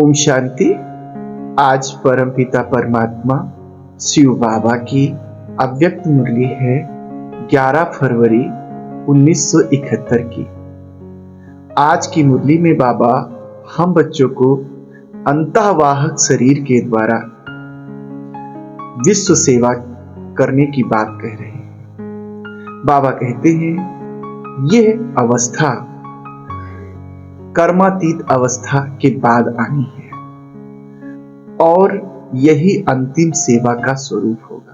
ओम शांति। आज परमपिता परमात्मा शिव बाबा की अव्यक्त मुरली है 11 फरवरी 1971 की। आज की मुरली में बाबा हम बच्चों को अंतःवाहक शरीर के द्वारा विश्व सेवा करने की बात कह रहे हैं। बाबा कहते हैं यह अवस्था कर्मातीत अवस्था के बाद आनी है और यही अंतिम सेवा का स्वरूप होगा।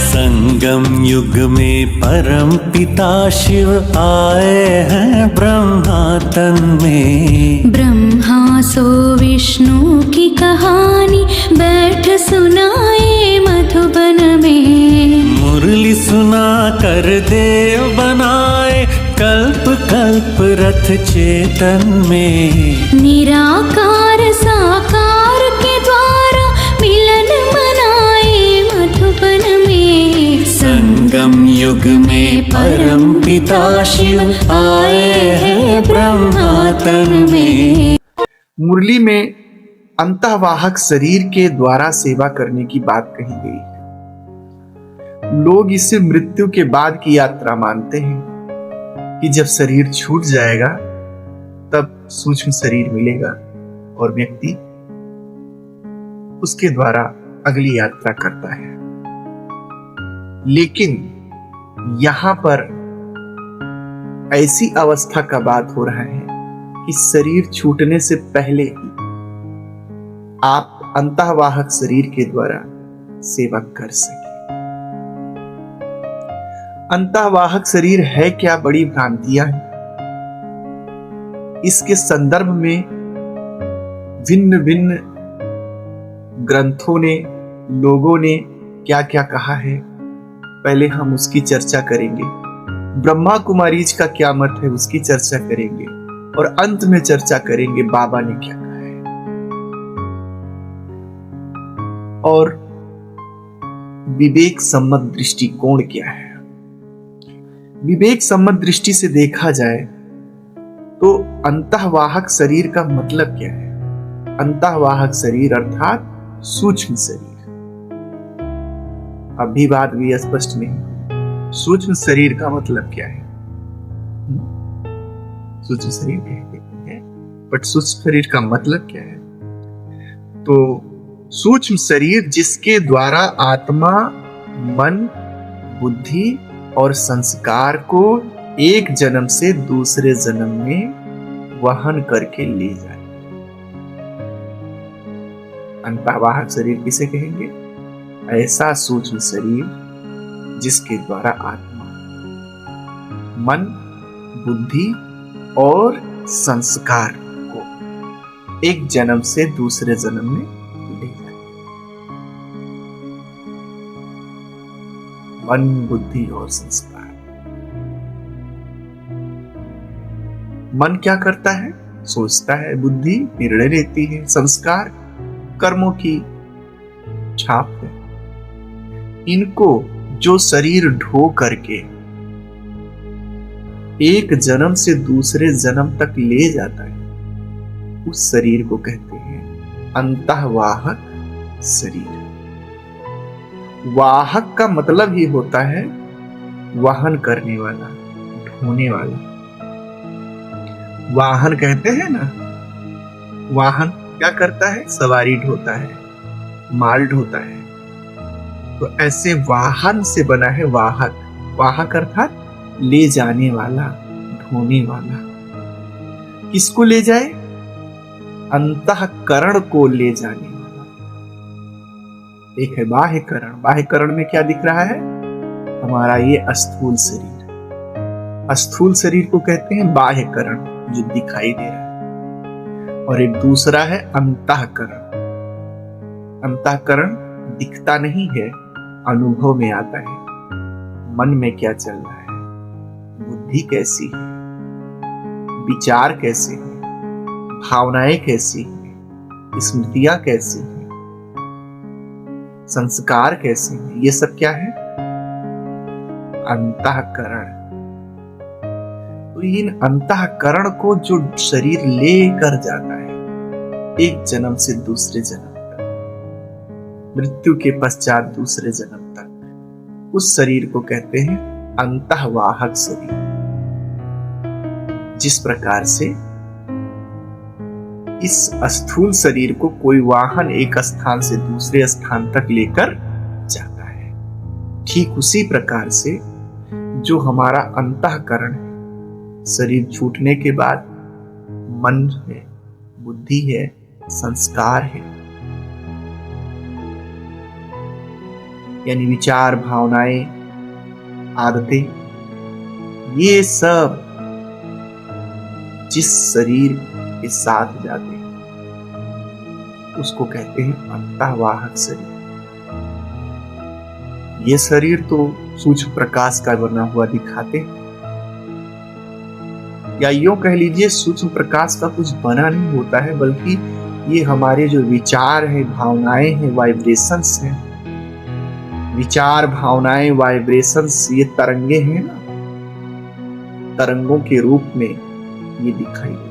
संगम युग में परम पिता शिव आए हैं ब्रह्मा तन में। ब्रह्मा सो विष्णु की कहानी बैठ सुनाए मधुबन में। मुरली सुना कर देव बनाए कल्प कल्प रथ चेतन में। निराकार साकार के द्वारा मिलन मनाए मधुबन में। संगम युग में परम पिता शिव आए हैं ब्रह्मा तन में। मुरली में अंतःवाहक शरीर के द्वारा सेवा करने की बात कही गई है। लोग इसे मृत्यु के बाद की यात्रा मानते हैं कि जब शरीर छूट जाएगा तब सूक्ष्म शरीर मिलेगा और व्यक्ति उसके द्वारा अगली यात्रा करता है। लेकिन यहां पर ऐसी अवस्था का बात हो रहा है कि शरीर छूटने से पहले ही आप अंतःवाहक शरीर के द्वारा सेवा कर सके। अंतःवाहक शरीर है क्या, बड़ी भ्रांतियां हैं। इसके संदर्भ में भिन्न भिन्न ग्रंथों ने, लोगों ने क्या क्या कहा है, पहले हम उसकी चर्चा करेंगे। ब्रह्मा कुमारीज का क्या मत है उसकी चर्चा करेंगे और अंत में चर्चा करेंगे बाबा ने क्या कहा है। और विवेक सम्मत दृष्टिकोण क्या है। विवेक सम्मत दृष्टि से देखा जाए तो अंतःवाहक शरीर का मतलब क्या है। अंतःवाहक शरीर अर्थात सूक्ष्म शरीर। अभी बात भी स्पष्ट नहीं। सूक्ष्म शरीर का मतलब क्या है। सूक्ष्म शरीर कहते हैं, बट सूक्ष्म शरीर का मतलब क्या है। तो सूक्ष्म शरीर जिसके द्वारा आत्मा, मन, बुद्धि और संस्कार को एक जन्म से दूसरे जन्म में वहन करके ले जाए। अंतःवाहक शरीर किसे कहेंगे। ऐसा सूक्ष्म शरीर जिसके द्वारा आत्मा, मन, बुद्धि और संस्कार को एक जन्म से दूसरे जन्म में ले जाए। मन, बुद्धि और संस्कार। मन क्या करता है, सोचता है, बुद्धि निर्णय लेती है, संस्कार कर्मों की छाप है। इनको जो शरीर ढो करके एक जन्म से दूसरे जन्म तक ले जाता है उस शरीर को कहते हैं अंतःवाहक शरीर। वाहक का मतलब ही होता है वाहन करने वाला, ढोने वाला। वाहन कहते हैं ना, वाहन क्या करता है, सवारी ढोता है, माल ढोता है। तो ऐसे वाहन से बना है वाहक। वाहक अर्थात ले जाने वाला, ढोने वाला। किसको ले जाए, अंतःकरण को ले जाने वाला। एक है बाह्यकरण। बाह्यकरण में क्या दिख रहा है, हमारा ये स्थूल शरीर। स्थूल शरीर को कहते हैं बाह्यकरण, जो दिखाई दे रहा है। और एक दूसरा है अंतःकरण। अंतःकरण दिखता नहीं है, अनुभव में आता है। मन में क्या चल रहा है, बुद्धि कैसी है, विचार कैसे है, भावनाएं कैसी हैं, स्मृतियां कैसी हैं, संस्कार कैसे हैं, ये सब क्या है? अंतःकरण। तो इन अंतःकरण को जो शरीर लेकर जाता है एक जन्म से दूसरे जन्म तक, मृत्यु के पश्चात दूसरे जन्म तक, उस शरीर को कहते हैं अंतःवाहक शरीर। जिस प्रकार से इस स्थूल शरीर को कोई वाहन एक स्थान से दूसरे स्थान तक लेकर जाता है, ठीक उसी प्रकार से जो हमारा अंतःकरण है, शरीर छूटने के बाद मन है, बुद्धि है, संस्कार है, यानी विचार, भावनाएं, आदतें, ये सब जिस शरीर के साथ जाते हैं उसको कहते हैं अंतःवाहक शरीर। ये शरीर तो सूक्ष्म प्रकाश का बना हुआ दिखाते हैं, या यूं कह लीजिए सूक्ष्म प्रकाश का कुछ बना नहीं होता है, बल्कि ये हमारे जो विचार हैं, भावनाएं हैं, वाइब्रेशंस हैं, विचार, भावनाएं, वाइब्रेशंस, ये तरंगे हैं ना, तरंगों के रूप में ये दिखाई देते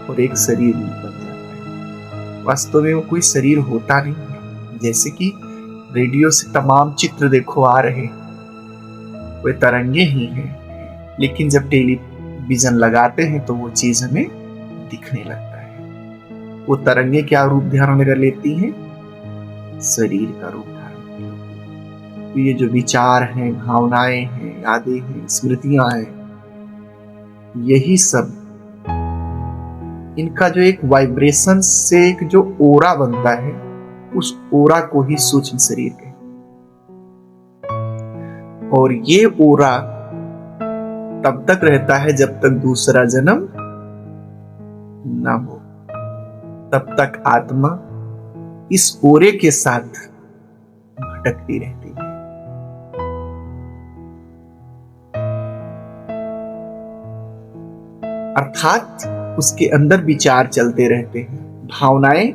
और एक शरीर बन जाता है। वास्तव में वो कोई शरीर होता नहीं है। जैसे कि रेडियो से तमाम चित्र देखो आ रहे, वे तरंगे ही हैं, लेकिन जब टेलीविजन लगाते हैं तो वो चीज हमें दिखने लगता है। वो तरंगे क्या रूप धारण कर लेती हैं? शरीर का रूप धारण कर लेती हैं। तो ये जो विचार हैं, भावनाएं हैं, यादें हैं, स्मृतियां हैं, यही सब इनका जो एक वाइब्रेशन से एक जो ओरा बनता है, उस ओरा को ही सूक्ष्म शरीर कहते हैं। और ये ओरा तब तक रहता है जब तक दूसरा जन्म न हो, तब तक आत्मा इस ओरे के साथ भटकती रहती है। अर्थात उसके अंदर विचार चलते रहते हैं, भावनाएं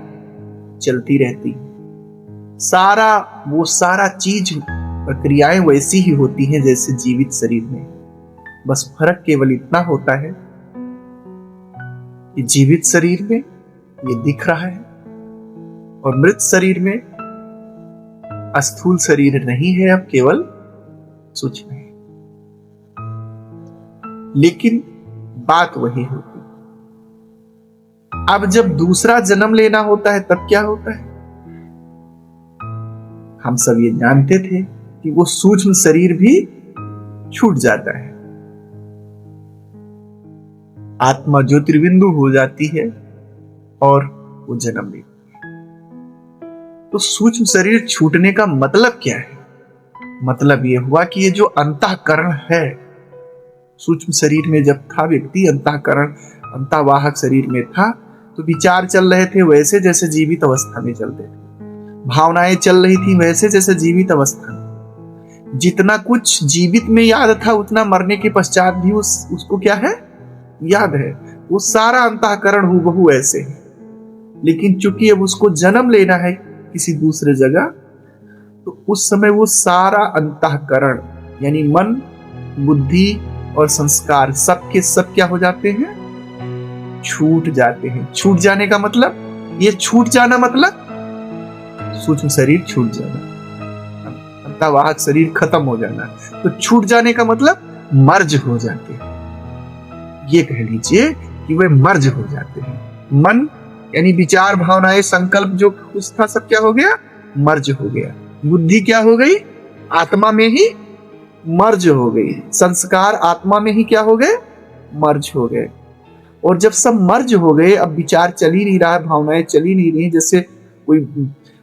चलती रहती हैं, सारा चीज, प्रक्रियाएं वैसी ही होती हैं जैसे जीवित शरीर में। बस फर्क केवल इतना होता है कि जीवित शरीर में ये दिख रहा है और मृत शरीर में स्थूल शरीर नहीं है, अब केवल सूक्ष्म है। लेकिन बात वही होती। अब जब दूसरा जन्म लेना होता है तब क्या होता है? हम सब ये जानते थे कि वो सूक्ष्म शरीर भी छूट जाता है, आत्मा ज्योतिर्बिंदु हो जाती है और वो जन्म लेती है। तो सूक्ष्म शरीर छूटने का मतलब क्या है? मतलब ये हुआ कि ये जो अंतःकरण है, सूक्ष्म शरीर में जब था व्यक्ति, अंतःकरण अंतःवाहक शरीर में था, तो विचार चल रहे थे वैसे जैसे जीवित अवस्था में चलते थे, भावनाएं चल रही थी वैसे जैसे जीवित अवस्था में। जितना कुछ जीवित में याद था उतना मरने के पश्चात भी उसको क्या है? याद है। वो सारा अंतःकरण हूबहू ऐसे है, लेकिन चूंकि अब उसको जन्म लेना है किसी दूसरे जगह, तो उस समय वो सारा अंतःकरण यानी मन, बुद्धि और संस्कार सब के सब क्या हो जाते हैं? छूट जाते हैं। छूट जाने का मतलब, ये छूट जाना मतलब सूक्ष्म शरीर छूट जाना, अंतःवाहक शरीर खत्म हो जाना। तो छूट जाने का मतलब मर्ज हो जाते हैं। ये कह लीजिए कि वे मर्ज हो जाते हैं। मन यानी विचार, भावनाएं, संकल्प जो कुछ था सब क्या हो गया? मर्ज हो गया। बुद्धि क्या हो गई? आत्मा में ही मर्ज हो गई। संस्कार आत्मा में ही क्या हो गए? मर्ज हो गए। और जब सब मर्ज हो गए, अब विचार चल ही नहीं रहा है, भावनाएं चल ही नहीं रही, जैसे कोई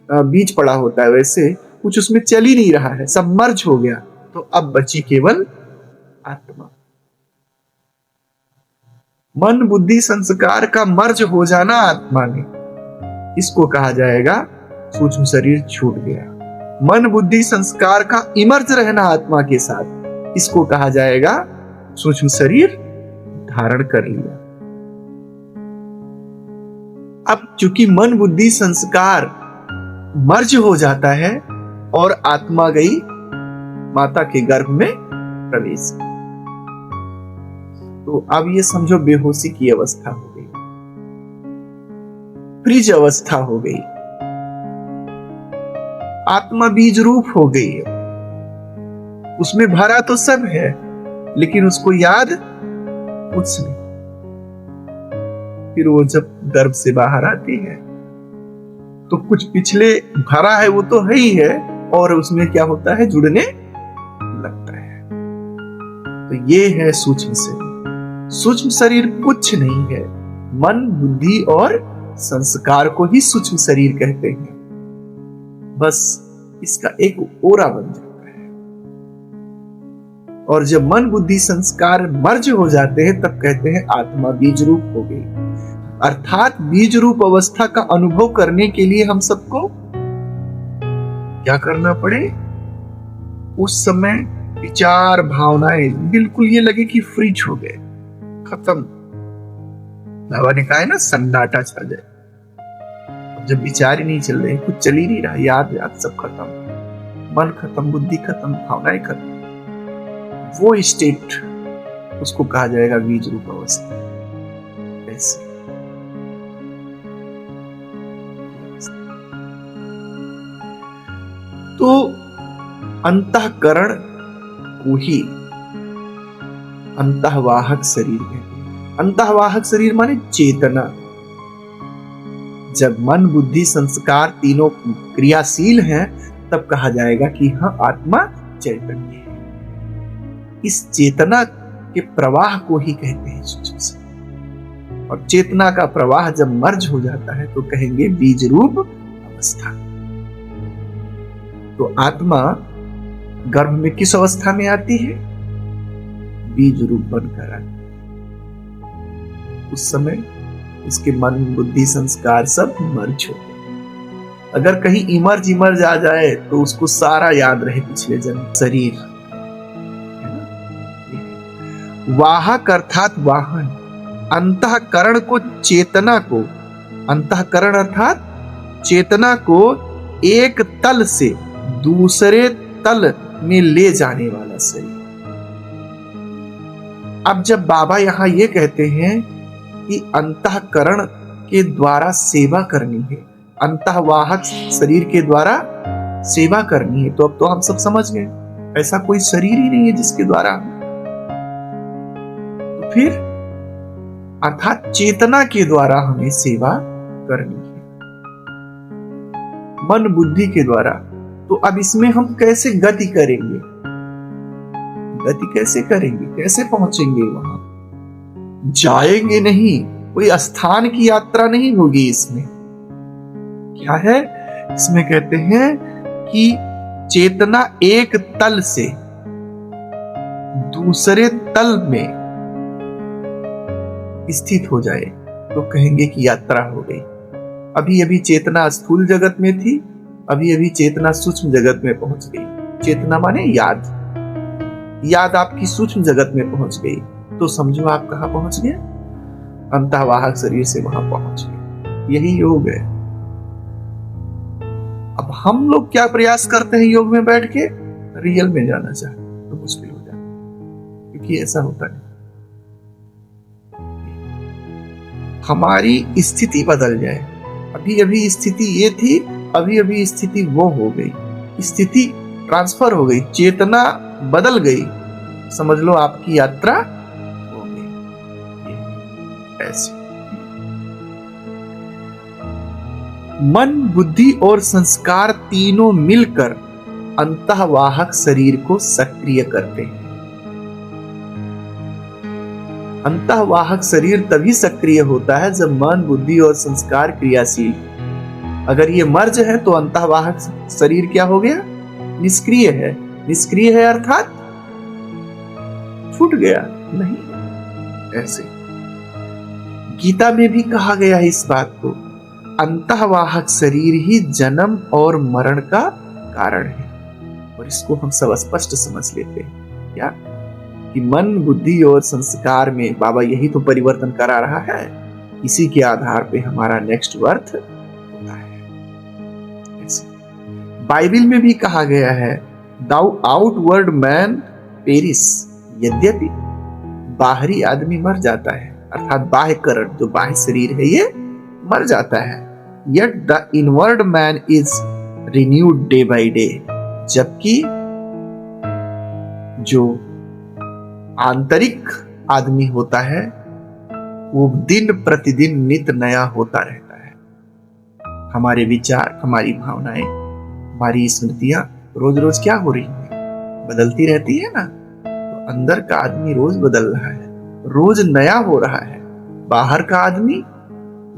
बीज पड़ा होता है वैसे कुछ उसमें चल ही नहीं रहा है, सब मर्ज हो गया। तो अब बची केवल आत्मा। मन, बुद्धि, संस्कार का मर्ज हो जाना आत्मा में, इसको कहा जाएगा सूक्ष्म शरीर छूट गया। मन, बुद्धि, संस्कार का इमर्ज रहना आत्मा के साथ, इसको कहा जाएगा सूक्ष्म शरीर धारण कर लिया। अब चूंकि मन बुद्धि संस्कार मर्ज हो जाता है और आत्मा गई माता के गर्भ में प्रवेश, तो अब ये समझो बेहोशी की अवस्था हो गई, फ्रीज अवस्था हो गई, आत्मा बीज रूप हो गई है। उसमें भरा तो सब है लेकिन उसको याद कुछ नहीं। फिर वो जब गर्भ से बाहर आती है तो कुछ पिछले भरा है वो तो है ही है, और उसमें क्या होता है, जुड़ने लगता है। तो ये है सूक्ष्म शरीर। सूक्ष्म शरीर कुछ नहीं है, मन बुद्धि और संस्कार को ही सूक्ष्म शरीर कहते हैं। बस इसका एक ओरा बन जाता है, और जब मन बुद्धि संस्कार मर्ज हो जाते हैं तब कहते हैं आत्मा बीज रूप हो गई। अर्थात बीज रूप अवस्था का अनुभव करने के लिए हम सबको क्या करना पड़े, उस समय विचार भावनाएं बिल्कुल ये लगे कि फ्रीज हो गए, खत्म। बाबा ने कहा है ना, सन्नाटा छा जाए। जब विचार ही नहीं चल रहे, कुछ चल ही नहीं रहा, याद सब खत्म, मन खत्म, बुद्धि खत्म, भावनाएं खत्म, वो स्टेट उसको कहा जाएगा बीज रूप अवस्था। ऐसे तो अंतःकरण को ही अंतःवाहक शरीर है। अंतःवाहक शरीर माने चेतना। जब मन बुद्धि संस्कार तीनों क्रियाशील हैं तब कहा जाएगा कि हाँ, आत्मा चैतन्य है। इस चेतना के प्रवाह को ही कहते हैं सूक्ष्म शरीर। और चेतना का प्रवाह जब मर्ज हो जाता है तो कहेंगे बीज रूप अवस्था। तो आत्मा गर्भ में किस अवस्था में आती है, बीज रूप बनकर आती है। उस समय उसके मन बुद्धि संस्कार सब मर्ज हो गए। अगर कहीं इमर्ज आ जाए तो उसको सारा याद रहे पिछले जन्म शरीर। वाहक अर्थात वाहन, अंतःकरण को, चेतना को, अंतःकरण अर्थात चेतना को एक तल से दूसरे तल में ले जाने वाला शरीर। अब जब बाबा यहां ये कहते हैं कि अंतःकरण के द्वारा सेवा करनी है, अंतःवाहक शरीर के द्वारा सेवा करनी है, तो अब तो हम सब समझ गए ऐसा कोई शरीर ही नहीं है जिसके द्वारा। तो फिर अर्थात चेतना के द्वारा हमें सेवा करनी है, मन बुद्धि के द्वारा। तो अब इसमें हम कैसे गति करेंगे, गति कैसे करेंगे, कैसे पहुंचेंगे वहां? जाएंगे नहीं, कोई स्थान की यात्रा नहीं होगी। इसमें क्या है, इसमें कहते हैं कि चेतना एक तल से दूसरे तल में स्थित हो जाए तो कहेंगे कि यात्रा हो गई। अभी अभी चेतना स्थूल जगत में थी, अभी अभी चेतना सूक्ष्म जगत में पहुंच गई। चेतना माने याद, याद आपकी सूक्ष्म जगत में पहुंच गई तो समझो आप कहां पहुंच गए, अंतःवाहक शरीर से वहां पहुंच गए। यही योग है। अब हम लोग क्या प्रयास करते हैं योग में बैठ के, रियल में जाना चाहते तो मुश्किल हो जाता है, क्योंकि ऐसा होता नहीं। हमारी स्थिति बदल जाए, अभी अभी स्थिति ये थी, अभी अभी स्थिति वो हो गई, स्थिति ट्रांसफर हो गई, चेतना बदल गई, समझ लो आपकी यात्रा हो गई। ऐसे मन बुद्धि और संस्कार तीनों मिलकर अंतःवाहक शरीर को सक्रिय करते हैं। अंतःवाहक शरीर तभी सक्रिय होता है जब मन बुद्धि और संस्कार क्रियाशील। अगर ये मर्ज है तो अंतःवाहक शरीर क्या हो गया, निष्क्रिय है। निष्क्रिय है अर्थात छूट गया नहीं। ऐसे गीता में भी कहा गया है इस बात को, अंतःवाहक शरीर ही जन्म और मरण का कारण है। और इसको हम सब स्पष्ट समझ लेते हैं क्या, कि मन बुद्धि और संस्कार में बाबा यही तो परिवर्तन करा रहा है। इसी के आधार पे हमारा नेक्स्ट बर्थ होता है। बाइबल में भी कहा गया है, दाउ आउटवर्ड मैन पेरिस, यद्यपि बाहरी आदमी मर जाता है, अर्थात बाह्य करण, जो बाह्य शरीर है ये मर जाता है, yet the inward man is renewed day by day, जबकि जो आंतरिक आदमी होता है वो दिन प्रतिदिन नित नया होता रहता है। हमारे विचार, हमारी भावनाएं, हमारी स्मृतियां रोज रोज क्या हो रही है, बदलती रहती है ना। तो अंदर का आदमी रोज बदल रहा है, रोज नया हो रहा है। बाहर का आदमी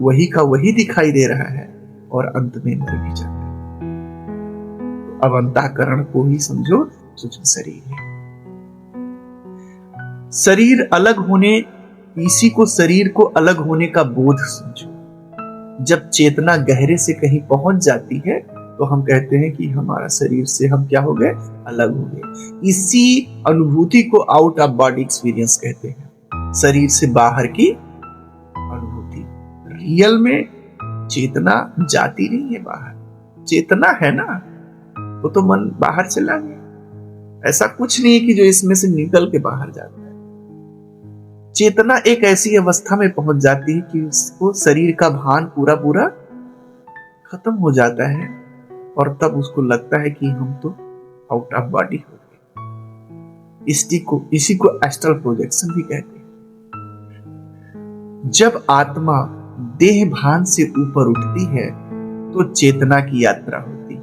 वही का वही दिखाई दे रहा है और अंत में मर भी जाता है। तो अब अंतःकरण को ही समझो सूक्ष्म शरीर है। शरीर अलग होने, इसी को शरीर को अलग होने का बोध समझो। जब चेतना गहरे से कहीं पहुंच जाती है तो हम कहते हैं कि हमारा शरीर से हम क्या हो गए, अलग हो गए। इसी अनुभूति को आउट ऑफ बॉडी एक्सपीरियंस कहते हैं, शरीर से बाहर की अनुभूति। रियल में चेतना जाती नहीं है बाहर, चेतना है ना, वो तो मन बाहर चला गया। ऐसा कुछ नहीं है कि जो इसमें से निकल के बाहर जाता है। चेतना एक ऐसी अवस्था में पहुंच जाती है कि उसको शरीर का भान पूरा पूरा खत्म हो जाता है और तब उसको लगता है कि हम तो आउट ऑफ बॉडी हो गए। इसी को एस्ट्रल प्रोजेक्शन भी कहते हैं। जब आत्मा देह भान से ऊपर उठती है तो चेतना की यात्रा होती है।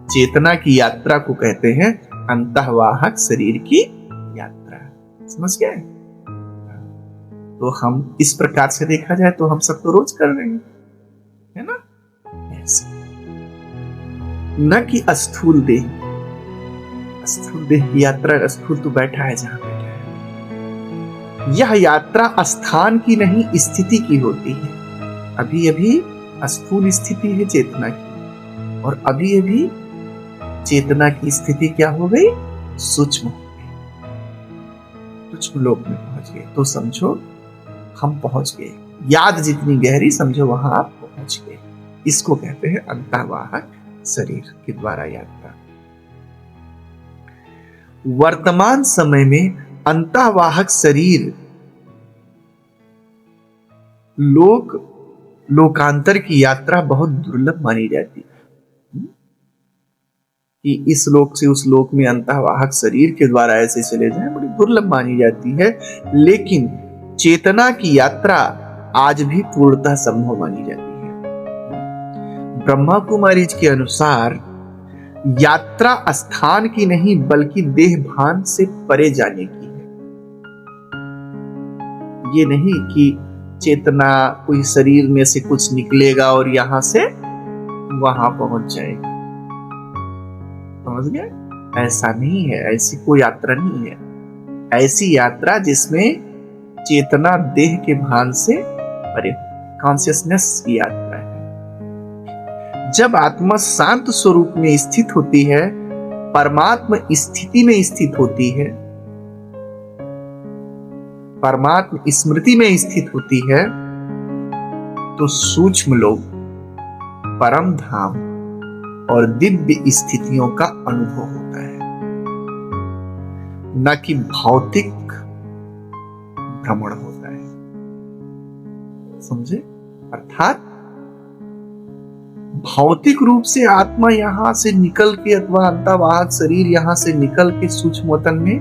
चेतना की यात्रा को कहते हैं अंतःवाहक शरीर की यात्रा। समझ गए? तो हम इस प्रकार से देखा जाए तो हम सब तो रोज कर रहे हैं, है ना? ऐसे न कि स्थूल देह की यात्रा, स्थूल तो बैठा है जहां बैठा है। यह यात्रा स्थान की नहीं स्थिति की होती है। अभी अभी स्थूल स्थिति है चेतना की, और अभी अभी चेतना की स्थिति क्या हो गई, सूक्ष्म हो गई, सूक्ष्म लोक में पहुंच गए। तो समझो हम पहुंच गए। याद जितनी गहरी समझो वहां आप पहुंच गए। इसको कहते हैं अंतःवाहक शरीर के द्वारा यात्रा। वर्तमान समय में अंतःवाहक शरीर लोकांतर की यात्रा बहुत दुर्लभ मानी जाती है कि इस लोक से उस लोक में अंतःवाहक शरीर के द्वारा ऐसे चले जाएं, बड़ी दुर्लभ मानी जाती है। लेकिन चेतना की यात्रा आज भी पूर्णतः संभव मानी जाती है। ब्रह्मा कुमारी के अनुसार यात्रा स्थान की नहीं बल्कि देह भान से परे जाने की है। ये नहीं कि चेतना कोई शरीर में से कुछ निकलेगा और यहां से वहां पहुंच जाएगा। समझ गए? ऐसा नहीं है, ऐसी कोई यात्रा नहीं है। ऐसी यात्रा जिसमें चेतना देह के भान से परे, कॉन्शियसनेस की यात्रा है। जब आत्मा शांत स्वरूप में स्थित होती है, परमात्मा स्थिति में स्थित होती है, परमात्मा स्मृति में स्थित होती है, तो सूक्ष्म लोक, परम धाम और दिव्य स्थितियों का अनुभव होता है, न कि भौतिक भ्रमण होता है। समझे? अर्थात भौतिक रूप से आत्मा यहां से निकल के अथवा अंतःवाहक शरीर यहां से निकल के सूक्ष्म वतन में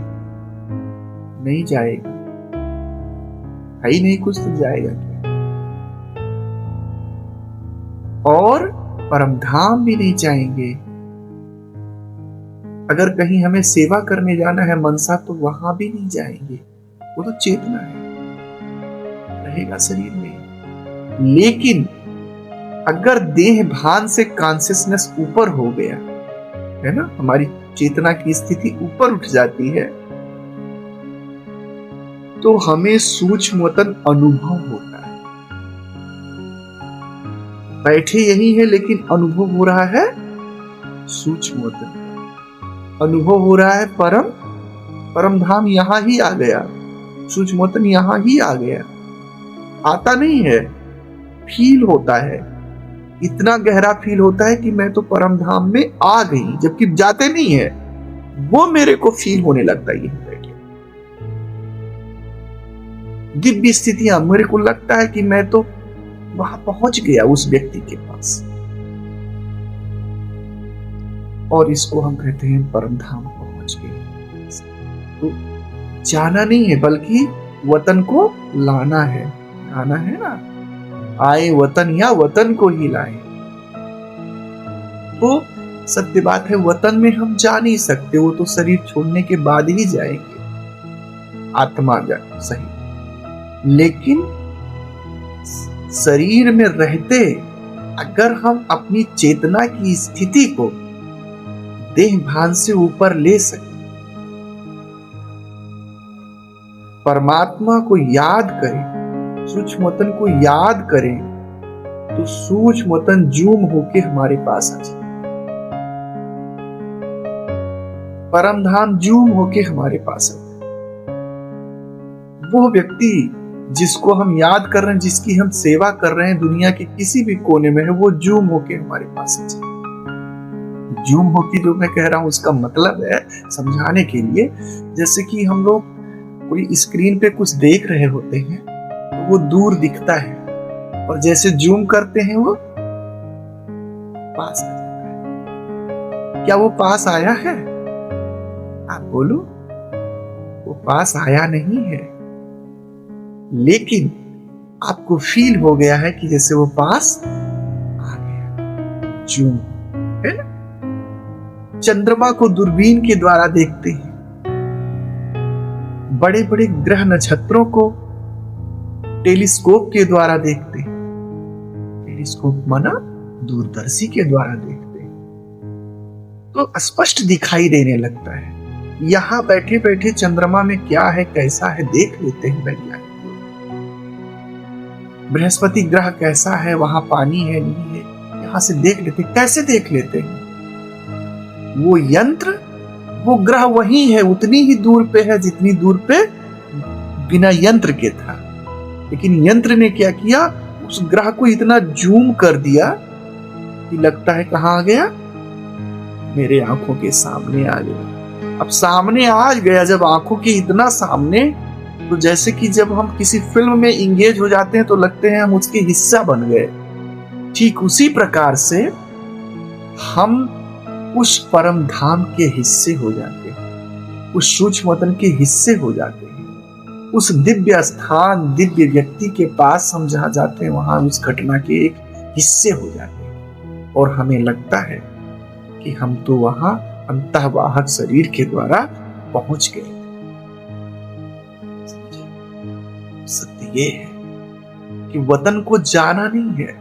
नहीं जाएगा, है ही नहीं, कुछ तो जाएगा क्या? और परमधाम भी नहीं जाएंगे। अगर कहीं हमें सेवा करने जाना है मनसा, तो वहां भी नहीं जाएंगे, वो तो चेतना है, रहेगा शरीर में। लेकिन अगर देह भान से कॉन्शियसनेस ऊपर हो गया है ना, हमारी चेतना की स्थिति ऊपर उठ जाती है, तो हमें सूक्ष्म वतन अनुभव होता है। बैठे यही है लेकिन अनुभव हो रहा है सूक्ष्म वतन, अनुभव हो रहा है परम धाम यहां ही आ गया, सूक्ष्म वतन यहां ही आ गया, आता नहीं है, फील होता है, इतना गहरा फील होता है कि मैं तो परम धाम में आ गई, जबकि जाते नहीं है, वो मेरे को फील होने लगता है। बैठे दिव्य स्थितियां, मेरे को लगता है कि मैं तो वहां पहुंच गया उस व्यक्ति के पास, और इसको हम कहते हैं परम धाम पहुंच गए। तो जाना नहीं है बल्कि वतन को लाना है, आना है ना, आए वतन या वतन को ही लाए। तो सत्य बात है, वतन में हम जा नहीं सकते, वो तो शरीर छोड़ने के बाद ही जाएंगे, आत्मा जा सही। लेकिन शरीर में रहते अगर हम अपनी चेतना की स्थिति को देह भान से ऊपर ले सके, परमात्मा को याद करें, सूक्ष्म वतन को याद करें, तो सूक्ष्म वतन जूम होके हमारे पास आ जाए, परम धाम जूम होके हमारे पास आ जाए। वो व्यक्ति जिसको हम याद कर रहे हैं, जिसकी हम सेवा कर रहे हैं, दुनिया के किसी भी कोने में है, वो जूम होके हमारे पास आ जाए। जूम होके जो मैं कह रहा हूं उसका मतलब है समझाने के लिए, जैसे कि हम लोग कोई स्क्रीन पे कुछ देख रहे होते हैं तो वो दूर दिखता है, और जैसे जूम करते हैं वो पास आ जाता है। क्या वो पास आया है? आप बोलो, वो पास आया नहीं है, लेकिन आपको फील हो गया है कि जैसे वो पास आ गया। जूम है ना? चंद्रमा को दूरबीन के द्वारा देखते हैं, बड़े बड़े ग्रह नक्षत्रों को टेलीस्कोप के द्वारा देखते हैं, टेलीस्कोप माना दूरदर्शी के द्वारा देखते हैं, तो स्पष्ट दिखाई देने लगता है। यहां बैठे बैठे चंद्रमा में क्या है, कैसा है, देख लेते हैं वैज्ञानिक। बृहस्पति ग्रह कैसा है, वहां पानी है नहीं है, यहां से देख लेते। कैसे देख लेते हैं? वो यंत्र, वो ग्रह वही है, उतनी ही दूर पे है जितनी दूर पे बिना यंत्र के था, लेकिन यंत्र ने क्या किया, उस ग्रह को इतना जूम कर दिया कि लगता है कहां आ गया, मेरे आंखों के सामने आ गया। अब सामने आ गया जब आंखों के इतना सामने, तो जैसे कि जब हम किसी फिल्म में इंगेज हो जाते हैं तो लगते हैं हम उसके हिस्सा बन गए, ठीक उसी प्रकार से हम उस परम धाम के हिस्से हो जाते हैं, उस सूक्ष्म वतन के हिस्से हो जाते हैं, उस दिव्य स्थान, दिव्य व्यक्ति के पास हम जहां जाते हैं वहां उस घटना के एक हिस्से हो जाते हैं, और हमें लगता है कि हम तो वहां अंतःवाहक शरीर के द्वारा पहुंच गए। सत्य ये है कि वतन को जाना नहीं है,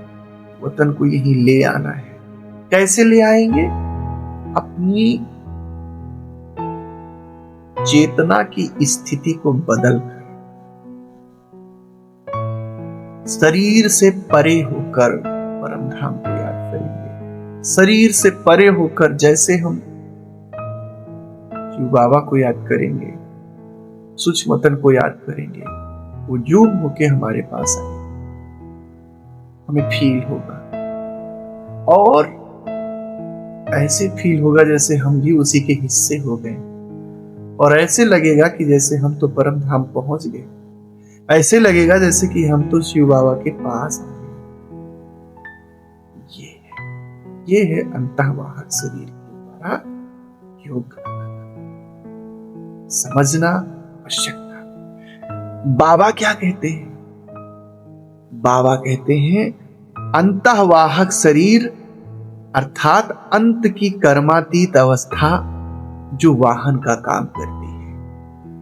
वतन को यही ले आना है। कैसे ले आएंगे? अपनी चेतना की स्थिति को बदलकर, शरीर से परे होकर परम धाम को याद करेंगे। शरीर से परे होकर जैसे हम शिव बाबा को याद करेंगे, सूक्ष्म वतन को याद करेंगे, वो जूम होके हमारे पास आए, हमें फील होगा, और ऐसे फील होगा जैसे हम भी उसी के हिस्से हो गए, और ऐसे लगेगा कि जैसे हम तो परम धाम पहुंच गए, ऐसे लगेगा जैसे कि हम तो शिव बाबा के पास आ गए। ये है अंतःवाहक शरीर के द्वारा योग समझना आवश्यकता। बाबा क्या कहते हैं? बाबा कहते हैं अंतःवाहक शरीर अर्थात अंत की कर्मातीत अवस्था जो वाहन का काम करती है।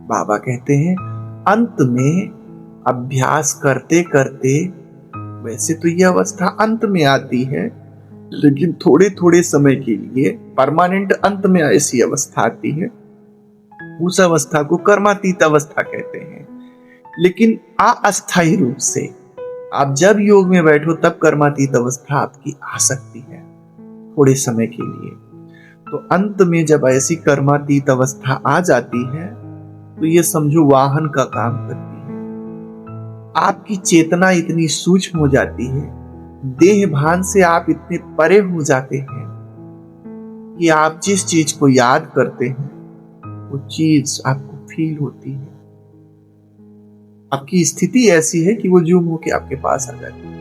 बाबा कहते हैं अंत में अभ्यास करते करते, वैसे तो यह अवस्था अंत में आती है, लेकिन थोड़े थोड़े समय के लिए परमानेंट अंत में ऐसी अवस्था आती है, उस अवस्था को कर्मातीत अवस्था कहते हैं। लेकिन अस्थायी रूप से आप जब योग में बैठो तब कर्मातीत अवस्था आपकी आ सकती है थोड़े समय के लिए। तो अंत में जब ऐसी कर्मातीत अवस्था आ जाती है तो ये समझो वाहन का काम करती है। आपकी चेतना इतनी सूक्ष्म हो जाती है, देह भान से आप इतने परे हो जाते हैं कि आप जिस चीज को याद करते हैं वो चीज आपको फील होती है। आपकी स्थिति ऐसी है कि वो जूम होके आपके पास आ जाती है।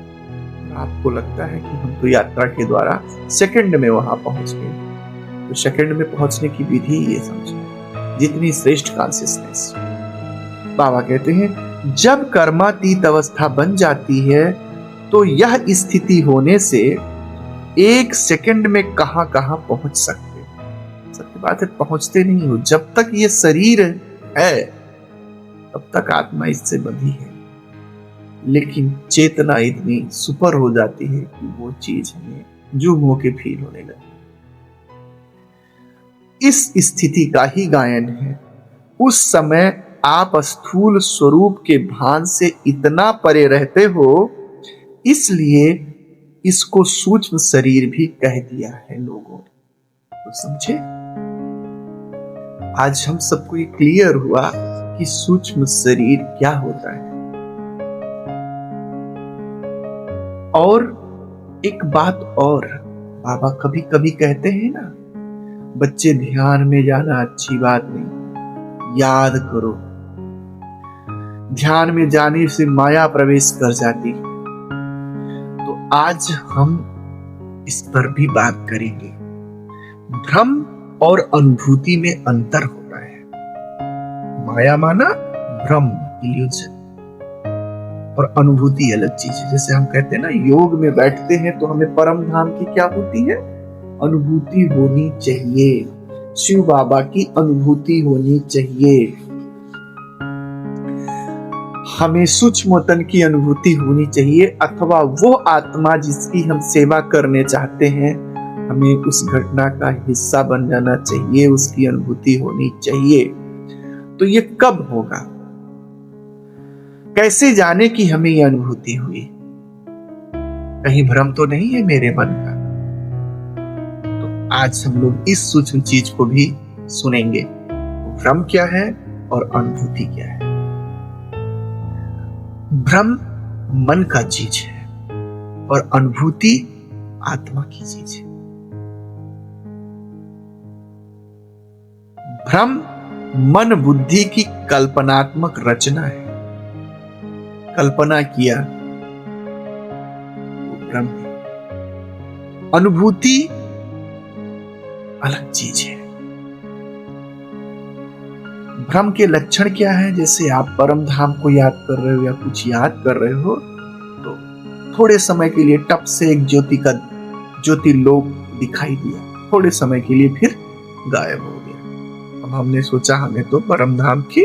आपको लगता है कि हम तो यात्रा के द्वारा सेकंड में वहां पहुंच गए। तो सेकंड में पहुंचने की विधि ये समझो, जितनी श्रेष्ठ कॉन्शियसनेस। बाबा कहते हैं जब कर्मातीत अवस्था बन जाती है तो यह स्थिति होने से एक सेकंड में कहां कहां पहुंच सकते हैं। सत्य बात है, पहुंचते नहीं हो। जब तक ये शरीर है तब तक आत्मा इससे बंधी है, लेकिन चेतना इतनी सुपर हो जाती है कि वो चीज हमें जूम होके फील होने लगती। इस स्थिति का ही गायन है। उस समय आप स्थूल स्वरूप के भान से इतना परे रहते हो, इसलिए इसको सूक्ष्म शरीर भी कह दिया है लोगों ने। तो समझे, आज हम सबको ये क्लियर हुआ कि सूक्ष्म शरीर क्या होता है। और एक बात और, बाबा कभी कभी कहते हैं ना, बच्चे ध्यान में जाना अच्छी बात नहीं, याद करो। ध्यान में जाने से माया प्रवेश कर जाती है। तो आज हम इस पर भी बात करेंगे। भ्रम और अनुभूति में अंतर होता है। माया माना भ्रम, इल्यूजन, और अनुभूति अलग चीज है। जैसे हम कहते हैं ना, योग में बैठते हैं तो हमें परम धाम की क्या होती है, अनुभूति होनी चाहिए। शिव बाबा की अनुभूति होनी चाहिए। हमें सूक्ष्मतन की अनुभूति होनी चाहिए, अथवा वो आत्मा जिसकी हम सेवा करने चाहते हैं, हमें उस घटना का हिस्सा बन जाना चाहिए, उसकी अनुभूति होनी चाहिए। तो ये कब होगा, कैसे जाने कि हमें यह अनुभूति हुई? कहीं भ्रम तो नहीं है मेरे मन का? तो आज हम लोग इस सूक्ष्म चीज को भी सुनेंगे। भ्रम क्या है और अनुभूति क्या है। भ्रम मन का चीज है और अनुभूति आत्मा की चीज है। भ्रम मन बुद्धि की कल्पनात्मक रचना है। कल्पना किया वो भ्रम है। अनुभूति अलग चीज है। भ्रम के लक्षण क्या है? जैसे आप परम धाम को याद कर रहे हो या कुछ याद कर रहे हो, तो थोड़े समय के लिए टप से एक ज्योति लोक दिखाई दिया, थोड़े समय के लिए फिर गायब हो गया। अब हमने सोचा हमें तो परम धाम की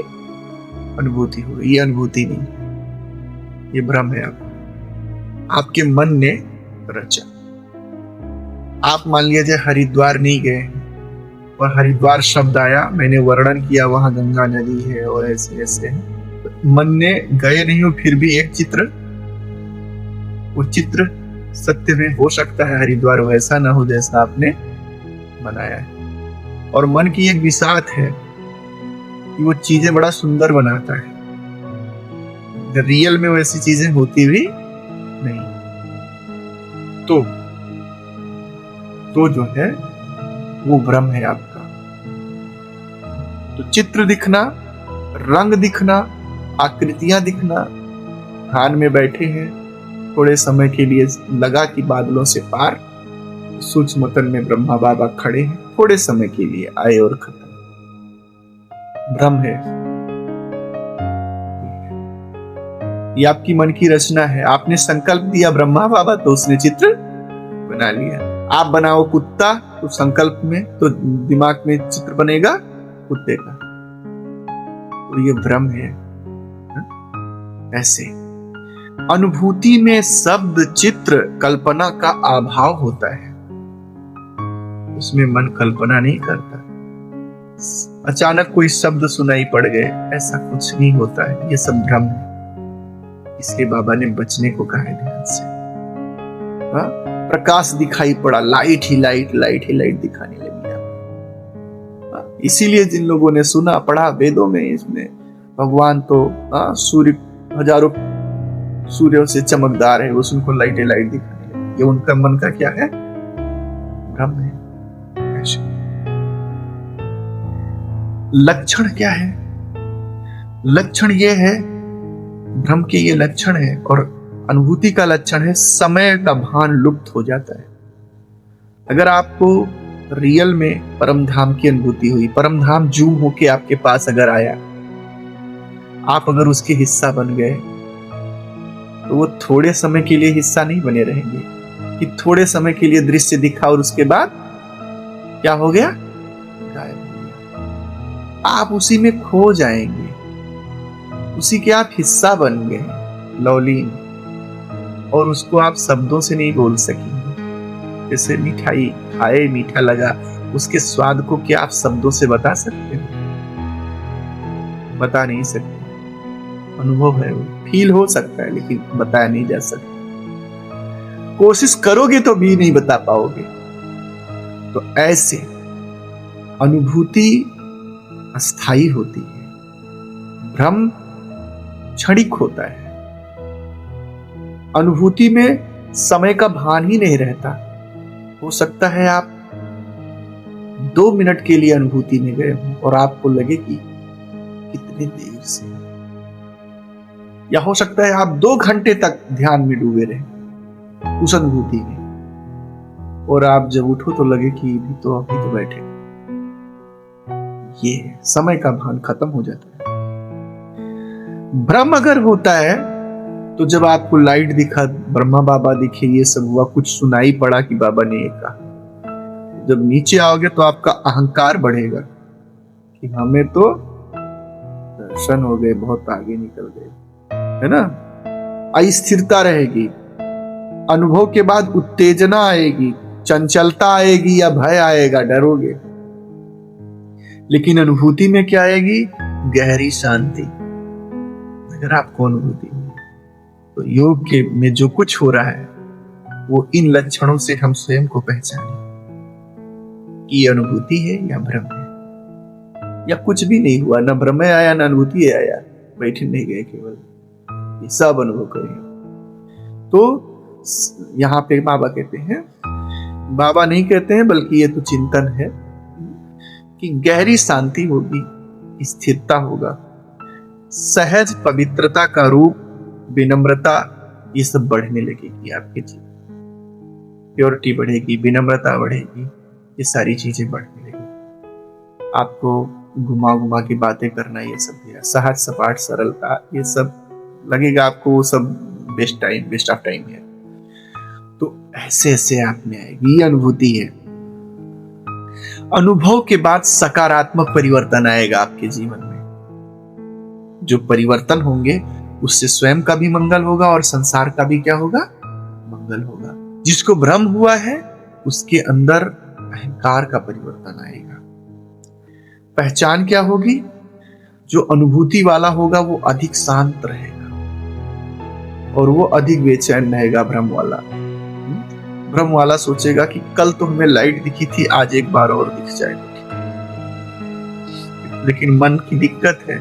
अनुभूति हो गई। ये अनुभूति नहीं, ये भ्रम है। आपके मन ने रचा। आप मान लीजिए हरिद्वार नहीं गए और हरिद्वार शब्द आया, मैंने वर्णन किया वहां गंगा नदी है और ऐसे ऐसे है। मन ने गए नहीं हो, फिर भी एक चित्र, वो चित्र सत्य में हो सकता है हरिद्वार वैसा ना हो जैसा आपने बनाया है। और मन की एक विसात है कि वो चीजें बड़ा सुंदर बनाता है, रियल में वैसी चीजें होती भी नहीं। तो जो है वो भ्रम है आपका। तो चित्र दिखना, रंग दिखना, आकृतियां दिखना, ध्यान में बैठे हैं, थोड़े समय के लिए लगा कि बादलों से पार सूक्ष्मतन में ब्रह्मा बाबा खड़े हैं, थोड़े समय के लिए आए और खत्म। भ्रम है। ये आपकी मन की रचना है। आपने संकल्प दिया ब्रह्मा बाबा तो उसने चित्र बना लिया। आप बनाओ कुत्ता तो संकल्प में तो दिमाग में चित्र बनेगा कुत्ते का। तो ये भ्रम है। ऐसे अनुभूति में शब्द, चित्र, कल्पना का अभाव होता है। उसमें मन कल्पना नहीं करता। अचानक कोई शब्द सुनाई पड़ गए, ऐसा कुछ नहीं होता है। ये सब भ्रम है। इसलिए बाबा ने बचने को कहा है ध्यान से। प्रकाश दिखाई पड़ा, लाइट ही लाइट दिखाने लगी। इसीलिए जिन लोगों ने सुना पढ़ा वेदों में, इसमें भगवान तो सूर्य हजारों सूर्यों से चमकदार है, उस उनको लाइट दिखाने लगी, ये उनका मन का क्या है? भ्रम है। लक्षण क्या है? लक्षण ये है, भ्रम के ये लक्षण है, और अनुभूति का लक्षण है समय का भान लुप्त हो जाता है। अगर आपको रियल में परम धाम की अनुभूति हुई, परम धाम जूम होके आपके पास अगर आया, आप अगर उसके हिस्सा बन गए, तो वो थोड़े समय के लिए हिस्सा नहीं बने रहेंगे कि थोड़े समय के लिए दृश्य दिखा और उसके बाद क्या हो गया? गायब हो गया। आप उसी में खो जाएंगे, उसी के आप हिस्सा बन गए, लौलीन, और उसको आप शब्दों से नहीं बोल सकेंगे। जैसे मिठाई खाए, मीठा लगा, उसके स्वाद को क्या आप शब्दों से बता सकते हो? बता नहीं सकते। अनुभव है, वो फील हो सकता है लेकिन बताया नहीं जा सकता। कोशिश करोगे तो भी नहीं बता पाओगे। तो ऐसे अनुभूति अस्थायी होती है, भ्रम क्षणिक होता है। अनुभूति में समय का भान ही नहीं रहता। हो सकता है आप 2 मिनट के लिए अनुभूति में गए हो और आपको लगे कि कितनी देर से, या हो सकता है आप 2 घंटे तक ध्यान में डूबे रहे उस अनुभूति में, और आप जब उठो तो लगे कि अभी तो बैठे। ये समय का भान खत्म हो जाता है। भ्रम अगर होता है तो जब आपको लाइट दिखा, ब्रह्मा बाबा दिखे, ये सब हुआ, कुछ सुनाई पड़ा कि बाबा ने ये कहा, जब नीचे आओगे तो आपका अहंकार बढ़ेगा कि हमें तो दर्शन हो गए, बहुत आगे निकल गए, है ना। अस्थिरता रहेगी, अनुभव के बाद उत्तेजना आएगी, चंचलता आएगी या भय आएगा, डरोगे। लेकिन अनुभूति में क्या आएगी? गहरी शांति। अगर आपको अनुभूति हो तो योग के में जो कुछ हो रहा है वो इन लक्षणों से हम स्वयं को पहचाने कि अनुभूति है या भ्रम है, या कुछ भी नहीं हुआ, ना भ्रम आया ना अनुभूति आया, बैठे नहीं गए, केवल सब अनुभव करें। तो यहाँ पे बाबा कहते हैं, बाबा नहीं कहते हैं बल्कि ये तो चिंतन है कि गहरी शांति होगी, स्थिरता होगा, सहज पवित्रता का रूप, विनम्रता, ये सब बढ़ने लगेगी आपके जीवन। प्योरिटी बढ़ेगी, विनम्रता बढ़ेगी, ये सारी चीजें बढ़ने लगेगी। आपको घुमा घुमा के बातें करना, ये सब है, सहज सपाट सरलता, ये सब लगेगा आपको, वो सब वेस्ट ऑफ टाइम है। तो ऐसे ऐसे आप में आएगी, ये अनुभूति है। अनुभव के बाद सकारात्मक परिवर्तन आएगा आपके जीवन में। जो परिवर्तन होंगे उससे स्वयं का भी मंगल होगा और संसार का भी क्या होगा? मंगल होगा। जिसको भ्रम हुआ है उसके अंदर अहंकार का परिवर्तन आएगा। पहचान क्या होगी? जो अनुभूति वाला होगा वो अधिक शांत रहेगा और वो अधिक बेचैन रहेगा। भ्रम वाला सोचेगा कि कल तो हमें लाइट दिखी थी, आज एक बार और दिख जाएगा। लेकिन मन की दिक्कत है,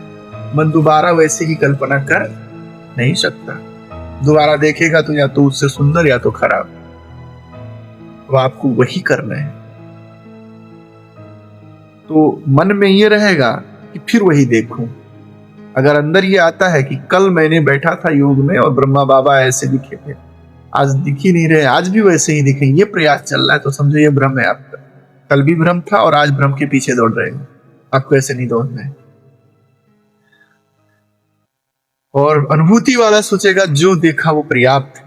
मन दोबारा वैसे ही कल्पना कर नहीं सकता। दोबारा देखेगा तो या तो उससे सुंदर या तो खराब, तो आपको वही करना है। तो मन में ये रहेगा कि फिर वही देखूं। अगर अंदर ये आता है कि कल मैंने बैठा था योग में और ब्रह्मा बाबा ऐसे दिखे थे, आज दिख ही नहीं रहे, आज भी वैसे ही दिखेंगे, ये प्रयास चल रहा है, तो समझो ये भ्रम है आपका। कल भी भ्रम था और आज भ्रम के पीछे दौड़ रहे हो। आपको ऐसे नहीं दौड़ना है। और अनुभूति वाला सोचेगा जो देखा वो पर्याप्त,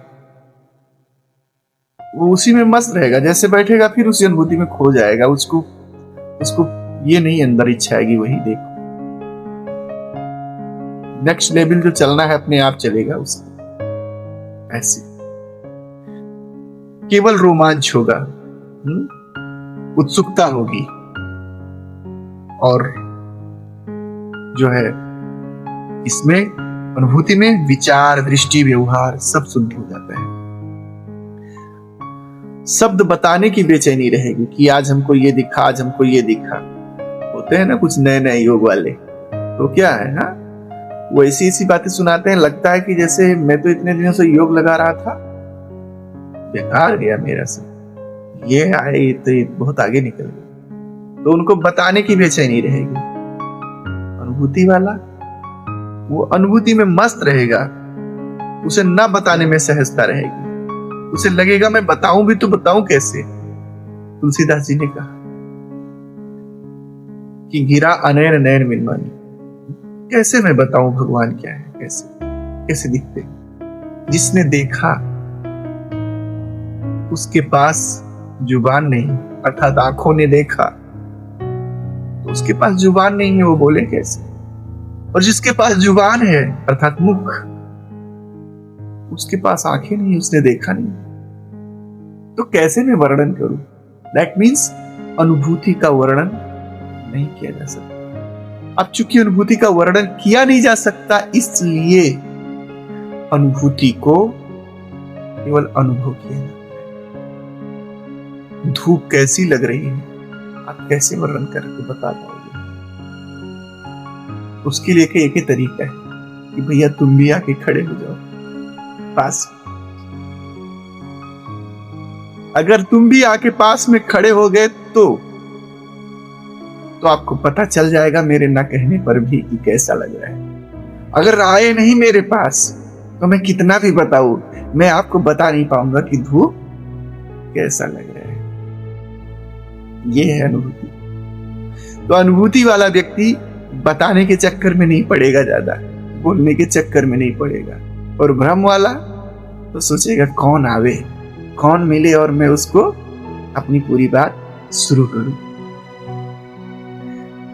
वो उसी में मस्त रहेगा। जैसे बैठेगा फिर उसी अनुभूति में खो जाएगा। उसको ये नहीं अंदर इच्छा आएगी वही देखो। नेक्स्ट लेवल जो चलना है अपने आप चलेगा उसका। ऐसे केवल रोमांच होगा, उत्सुकता होगी, और जो है इसमें अनुभूति में विचार, दृष्टि, व्यवहार सब शुद्ध हो जाता है। शब्द बताने की बेचैनी रहेगी कि आज हमको ये दिखा, आज हमको ये दिखा। वो होते हैं ना कुछ नए नए योग वाले, तो क्या है ना, वो ऐसी ऐसी बातें सुनाते हैं, लगता है कि जैसे मैं तो इतने दिनों से योग लगा रहा था, बेकार गया मेरा सब, ये आए तो ये बहुत आगे निकल गए। तो उनको बताने की बेचैनी रहेगी। अनुभूति वाला वो अनुभूति में मस्त रहेगा, उसे ना बताने में सहजता रहेगी, उसे लगेगा मैं बताऊं भी तो बताऊं कैसे। तुलसीदास जी ने कहा कि गिरा अनैन नैन मिनमानी, कैसे मैं बताऊं भगवान क्या है, कैसे कैसे दिखते हैं। जिसने देखा उसके पास जुबान नहीं, अर्थात आंखों ने देखा तो उसके पास जुबान नहीं है, वो बोले कैसे। और जिसके पास जुबान है अर्थात मुख, उसके पास आंखें नहीं, उसने देखा नहीं, तो कैसे मैं वर्णन करूं। दैट मीन्स अनुभूति का वर्णन नहीं किया जा सकता। अब चूंकि अनुभूति का वर्णन किया नहीं जा सकता, इसलिए अनुभूति को केवल अनुभव किया जाता है। धूप कैसी लग रही है आप कैसे वर्णन करके बता पाओगे। उसके लिए एक ही तरीका है कि भैया तुम भी आके खड़े हो जाओ पास। अगर तुम भी आके पास में खड़े हो गए तो आपको पता चल जाएगा मेरे ना कहने पर भी कि कैसा लग रहा है। अगर आए नहीं मेरे पास तो मैं कितना भी बताऊं, मैं आपको बता नहीं पाऊंगा कि धूप कैसा लग रहा है। ये है अनुभूति। तो अनुभूति वाला व्यक्ति बताने के चक्कर में नहीं पड़ेगा, ज्यादा बोलने के चक्कर में नहीं पड़ेगा। और भ्रम वाला तो सोचेगा कौन आवे, कौन मिले और मैं उसको अपनी पूरी बात शुरू करूं।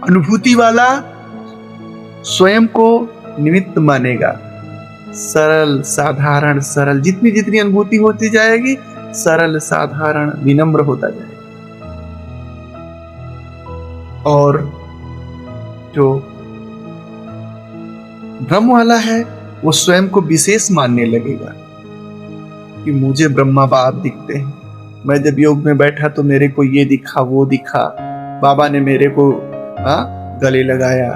अनुभूति वाला स्वयं को निमित्त मानेगा, सरल साधारण, सरल जितनी जितनी अनुभूति होती जाएगी सरल साधारण विनम्र होता जाएगा। और जो ब्रह्म वाला है वो स्वयं को विशेष मानने लगेगा कि मुझे ब्रह्मा बाप दिखते हैं। मैं जब योग में बैठा तो मेरे को ये दिखा वो दिखा, बाबा ने मेरे को गले लगाया,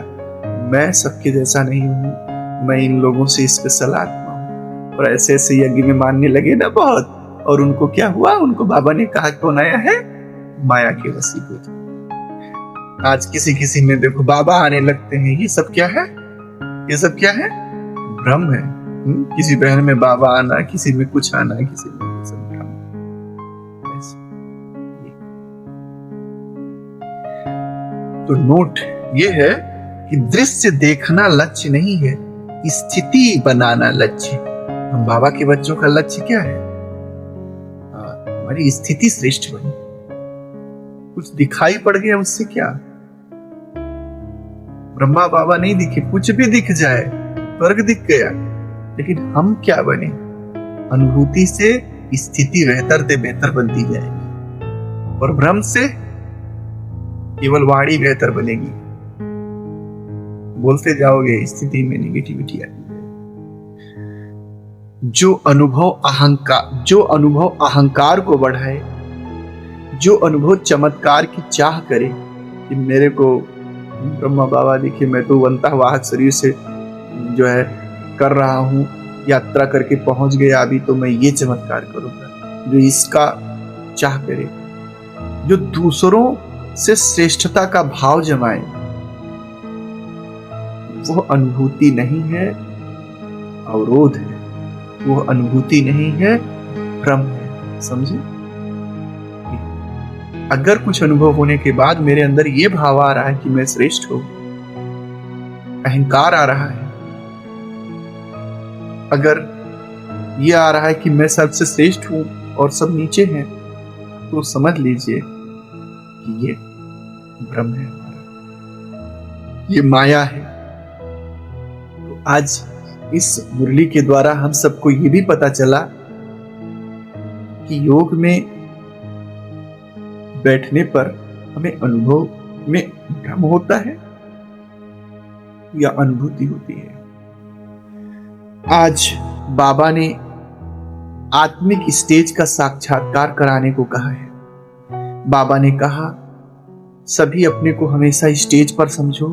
मैं सबके जैसा नहीं हूं, मैं इन लोगों से स्पेशल आत्मा हूं। और ऐसे ऐसे यज्ञ में मानने लगे ना बहुत। और उनको क्या हुआ, उनको बाबा ने कहा कौन आया है, माया के वसीले। आज किसी किसी में देखो बाबा आने लगते हैं, ये सब क्या है, ये सब क्या है, भ्रम है। किसी बहन में बाबा आना, किसी में कुछ आना, किसी में सब भ्रम। तो नोट ये है कि दृश्य देखना लक्ष्य नहीं है, स्थिति बनाना लक्ष्य। हम बाबा के बच्चों का लक्ष्य क्या है, हमारी स्थिति श्रेष्ठ बनी। कुछ दिखाई पड़ गया उससे क्या, ब्रह्मा बाबा नहीं दिखे, कुछ भी दिख जाए, स्वर्ग दिख गया, लेकिन हम क्या बने, अनुभूति से स्थिति बेहतर से बेहतर बनती जाएगी और भ्रम से केवल वाणी बेहतर बनेगी। बोलते जाओगे स्थिति में निगेटिविटी आती है। जो अनुभव अहंकार को बढ़ाए, जो अनुभव चमत्कार की चाह करे कि मेरे को ब्रह्मा बाबा दिखे, मैं तो बनता वाहक शरीर से जो है कर रहा हूं, यात्रा करके पहुंच गया, अभी तो मैं ये चमत्कार करूंगा। जो इसका चाह करे, जो दूसरों से श्रेष्ठता का भाव जमाए, वो अनुभूति नहीं है, अवरोध है। वो अनुभूति नहीं है, भ्रम है। समझे? अगर कुछ अनुभव होने के बाद मेरे अंदर ये भाव आ रहा है कि मैं श्रेष्ठ हूं, अहंकार आ रहा है, अगर ये आ रहा है कि मैं सबसे श्रेष्ठ हूं और सब नीचे हैं, तो समझ लीजिए कि ये भ्रम है, ये माया है। तो आज इस मुरली के द्वारा हम सबको ये भी पता चला कि योग में बैठने पर हमें अनुभव में भ्रम होता है या अनुभूति होती है। आज बाबा ने आत्मिक स्टेज का साक्षात्कार कराने को कहा है। बाबा ने कहा सभी अपने को हमेशा स्टेज पर समझो।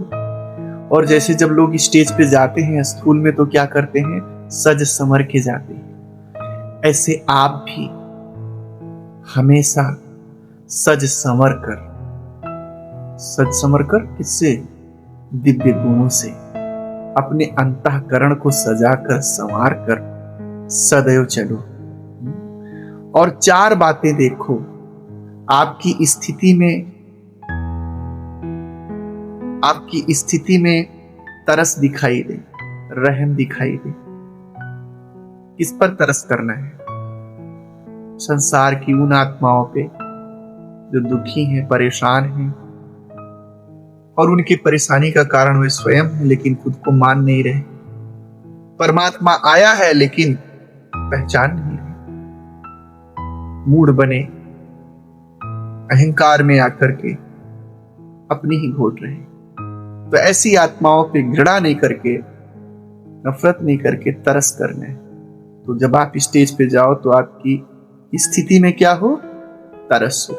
और जैसे जब लोग स्टेज पे जाते हैं स्कूल में तो क्या करते हैं, सज संवर के जाते हैं। ऐसे आप भी हमेशा सज संवर कर किससे, दिव्य गुणों से अपने अंतःकरण को सजाकर संवार कर सदैव चलो। और 4 बातें देखो आपकी स्थिति में तरस दिखाई दे, रहम दिखाई दे। किस पर तरस करना है? संसार की उन आत्माओं पे जो दुखी हैं, परेशान हैं, और उनकी परेशानी का कारण वे स्वयं है लेकिन खुद को मान नहीं रहे। परमात्मा आया है लेकिन पहचान नहीं रहे, मूढ़ बने अहंकार में आकर के अपनी ही घोट रहे। तो ऐसी आत्माओं पे घृणा नहीं करके, नफरत नहीं करके तरस करना है। तो जब आप स्टेज पे जाओ तो आपकी स्थिति में क्या हो, तरस हो।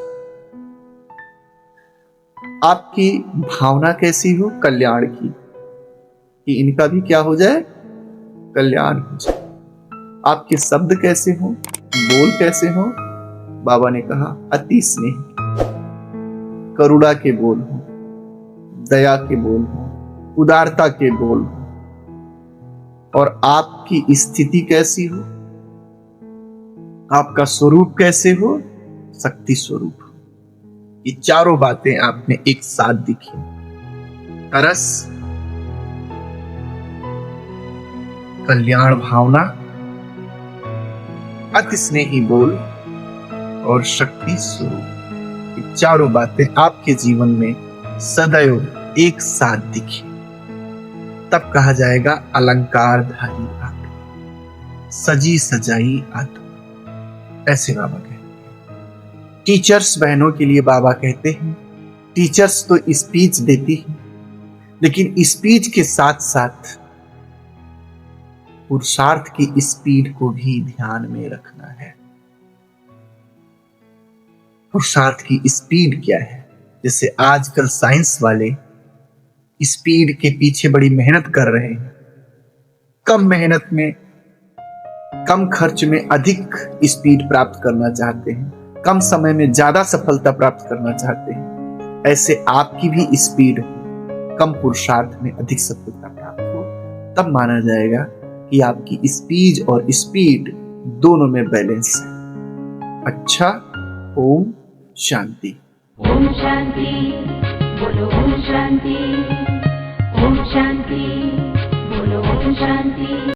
आपकी भावना कैसी हो, कल्याण की, कि इनका भी क्या हो जाए, कल्याण हो जाए। आपके शब्द कैसे हो, बोल कैसे हो? बाबा ने कहा अति स्नेह, करुणा के बोल हो, दया के बोल हो, उदारता के बोल हो। और आपकी स्थिति कैसी हो, आपका स्वरूप कैसे हो, शक्ति स्वरूप हो। ये चारों बातें आपने एक साथ दिखी, तरस, कल्याण भावना, अति स्नेही बोल और शक्ति स्वरूप। ये चारों बातें आपके जीवन में सदैव एक साथ दिखी, तब कहा जाएगा अलंकारधारी आत्मा, सजी सजाई आत्मा। ऐसे बाबा कहते हैं। टीचर्स बहनों के लिए बाबा कहते हैं, टीचर्स तो स्पीच देती है लेकिन स्पीच के साथ साथ पुरुषार्थ की स्पीड को भी ध्यान में रखना है। पुरुषार्थ की स्पीड क्या है? जैसे आजकल साइंस वाले स्पीड के पीछे बड़ी मेहनत कर रहे हैं, कम मेहनत में, कम खर्च में अधिक स्पीड प्राप्त करना चाहते हैं, कम समय में ज्यादा सफलता प्राप्त करना चाहते हैं। ऐसे आपकी भी स्पीड हो, कम पुरुषार्थ में अधिक सफलता प्राप्त हो, तब माना जाएगा कि आपकी स्पीड और स्पीड दोनों में बैलेंस है। अच्छा, ओम शांति। ओम शांति, बोलो ओम शांति, ओम शांति, बोलो ओम शांति।